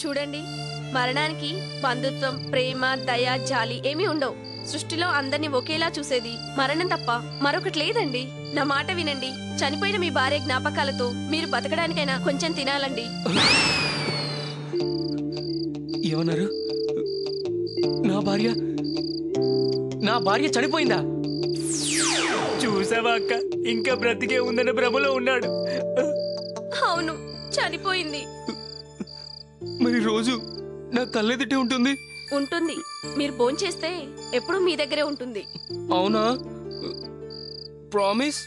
చూడండి, మరణానికి బంధుత్వం, ప్రేమ, దయ, జాలి ఏమీ ఉండవు. సృష్టిలో అందరినీ ఒకేలా చూసేది మరణం తప్ప మరొకటి లేదండి. నా మాట వినండి. చనిపోయిన మీ భార్య జ్ఞాపకాలతో మీరు బతకడానికైనా కొంచెం తినాలండి. ఏమన్నారు? నా భార్య చనిపోయిందా? చూసావా అక్క, ఇంకా బ్రతికే ఉందన్న భ్రమలో ఉన్నాడు. అవును, చనిపోయింది. మరి రోజు నా కళ్ళెదుటే ఉంటుంది. ఉంటుంది. మీరు భోంచేస్తే ఎప్పుడు మీ దగ్గరే ఉంటుంది. అవునా? ప్రామిస్?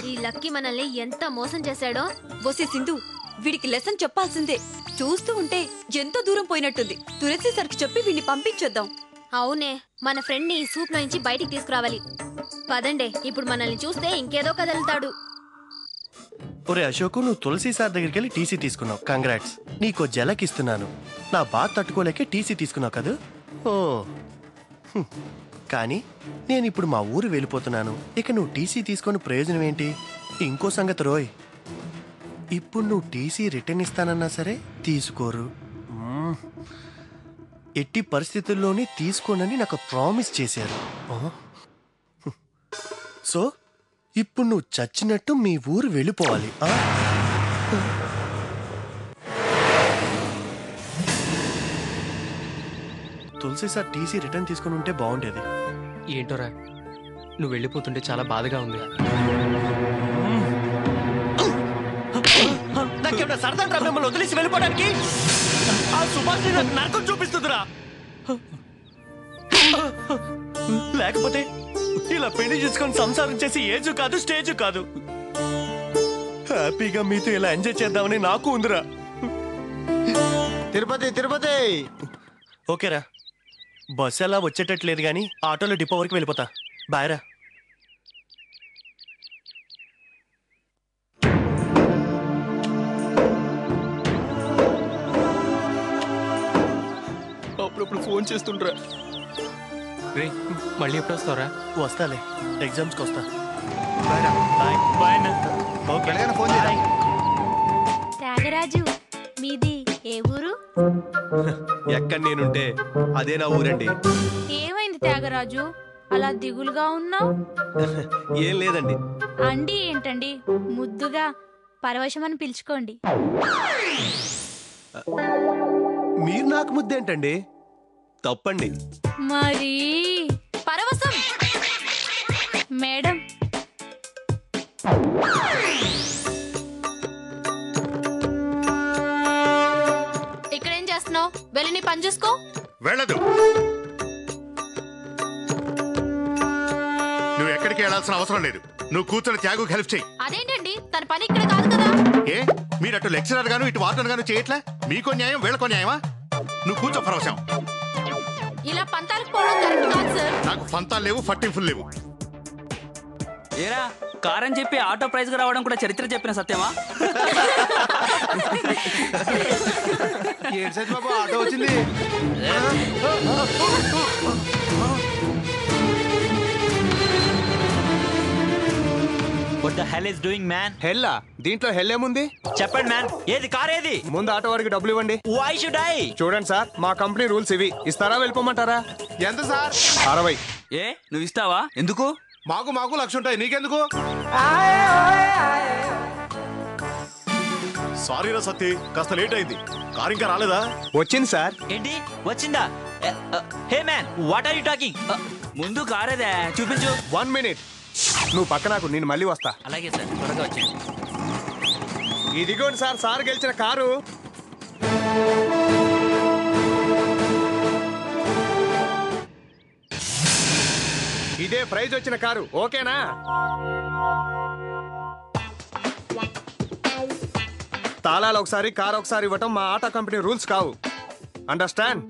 ఈ లక్కీ మనల్ని ఎంత మోసం చేశాడో. వసే సింధు, వీడికి లెసన్ చెప్పాల్సిందే. చూస్తూ ఉంటే ఎంతో దూరం పోయినట్టుంది. తులసి సరికి చెప్పి వీడిని పంపించేద్దాం. అవునే, మన ఫ్రెండ్ ని ఈ సూప్ నుంచి బయటికి తీసుకురావాలి. పదండే, ఇప్పుడు మనల్ని చూస్తే ఇంకేదో కదలుతాడు. ఒరే అశోకు, నువ్వు తులసి సార్ దగ్గరికి వెళ్ళి టీసీ తీసుకున్నావు. కంగ్రాట్స్. నీకో జలకిస్తున్నాను. నా బాధ తట్టుకోలేకే టీసీ తీసుకున్నావు కదా. ఓ కానీ నేను ఇప్పుడు మా ఊరు వెళ్ళిపోతున్నాను. ఇక నువ్వు టీసీ తీసుకొని ప్రయోజనం ఏంటి? ఇంకో సంగతి రోయ్, ఇప్పుడు నువ్వు టీసీ రిటర్న్ ఇస్తానన్నా సరే తీసుకోరు. ఎట్టి పరిస్థితుల్లోనే తీసుకోనని నాకు ప్రామిస్ చేశారు. సో ఇప్పుడు నువ్వు చచ్చినట్టు మీ ఊరు వెళ్ళిపోవాలి. తులసి సార్ టీసీ రిటర్న్ తీసుకుని ఉంటే బాగుండేది. ఏంటోరా, నువ్వు వెళ్ళిపోతుంటే చాలా బాధగా ఉంది. నాకేమైనా సరదా మిమ్మల్ని వదిలేసి వెళ్ళిపోవడానికి? ఆ సుభాష్ నాకు నరకం చూపిస్తుందిరా. లేకపోతే ఇలా పెళ్లి చేసుకొని సంసారం చేసి ఏజు కాదు, స్టేజ్ కాదు. హ్యాపీగా మీతో ఇలా ఎంజాయ్ చేద్దామని నాకు ఉందిరా. తిరుపతి ఓకేరా. బస్సు అలా వచ్చేటట్లేదు కానీ ఆటోలో డిపో వరకు వెళ్ళిపోతా. బాయ్రా. అప్పుడప్పుడు ఫోన్ చేస్తుండ్రా. రే, మళ్ళీ ఎప్పుడు వస్తావురా? వస్తాలే, ఎగ్జామ్స్కి వస్తా. త్యాగరాజు, మీది ఏ ఊరు? ఎక్కడ నేనుంటే అదే నా ఊరండి. ఏమైంది త్యాగరాజు, అలా దిగులుగా ఉన్నావు? ఏం లేదండి. అండి ఏంటండి, ముద్దుగా పరవశమని పిలుచుకోండి. మీరు నాకు ముద్దేంటండి? తప్పండి. మరి పరవశం మేడం. ఇక్కడేం చేస్తున్నావు? వెళ్ళి నీ పని చూసుకో. వెళ్ళదు. నువ్వు ఎక్కడికి వెళ్ళాల్సిన అవసరం లేదు. నువ్వు కూర్చొని త్యాగుకి హెల్ప్ చేయి. అదేంటండి, తన పని ఇక్కడ కాదు కదా. ఏ, మీరు అటు లెక్చరర్ గాను ఇటు వార్డెన్ గాను చేయట్లే? మీకో న్యాయం, వీళ్ళకో న్యాయమా? నువ్వు కూర్చో పరవశం. ఇలా పంతాలకు పోవడం కరెక్ట్ కాదు సార్. నాకు పంతాలు లేవు, ఫట్టింపులు లేవు. ఏరా, కార్ అని చెప్పి ఆటో ప్రైజ్ గా రావడం కూడా చరిత్ర చెప్పిన సత్యమా? ఆటో వచ్చింది. What the hell is doing, man? Hella? దీంట్లో హెల్ ఏముంది? చెప్పండి మ్యాన్, ఏది కార్ ఏది? ముందు ఆటో వారికి డబ్బులు ఇవ్వండి. Why should I? చూడండి సార్, మా కంపెనీ రూల్స్ ఇవి. ఇస్తారా, వెళ్ళిపోమంటారా? ఎంత సార్? 60. ఏ, నువ్వు ఇస్తావా? ఎందుకు? మాకు 1,00,000 ఉంటాయి, నీకెందుకు? సారీ రా సత్తి, కాస్త లేట్ అయింది. కార్ ఇంకా రాలేదా? వచ్చింది సార్. ఏంటి వచ్చిందా? Hey man, what are you talking? ముందు కార్ ఏదే చూపించు. 1 minute. నువ్వు పక్కనకు, నేను మళ్ళీ వస్తా. అలాగే సార్, త్వరగా వచ్చేయండి. ఇదిగోండి సార్, సార్ గెలిచిన కారు. ఇదే ప్రైజ్ వచ్చిన కారు, ఓకేనా? తాళాలు ఒకసారి, కారు ఒకసారి ఇవ్వటం మా ఆటో కంపెనీ రూల్స్ కావు. అండర్స్టాండ్?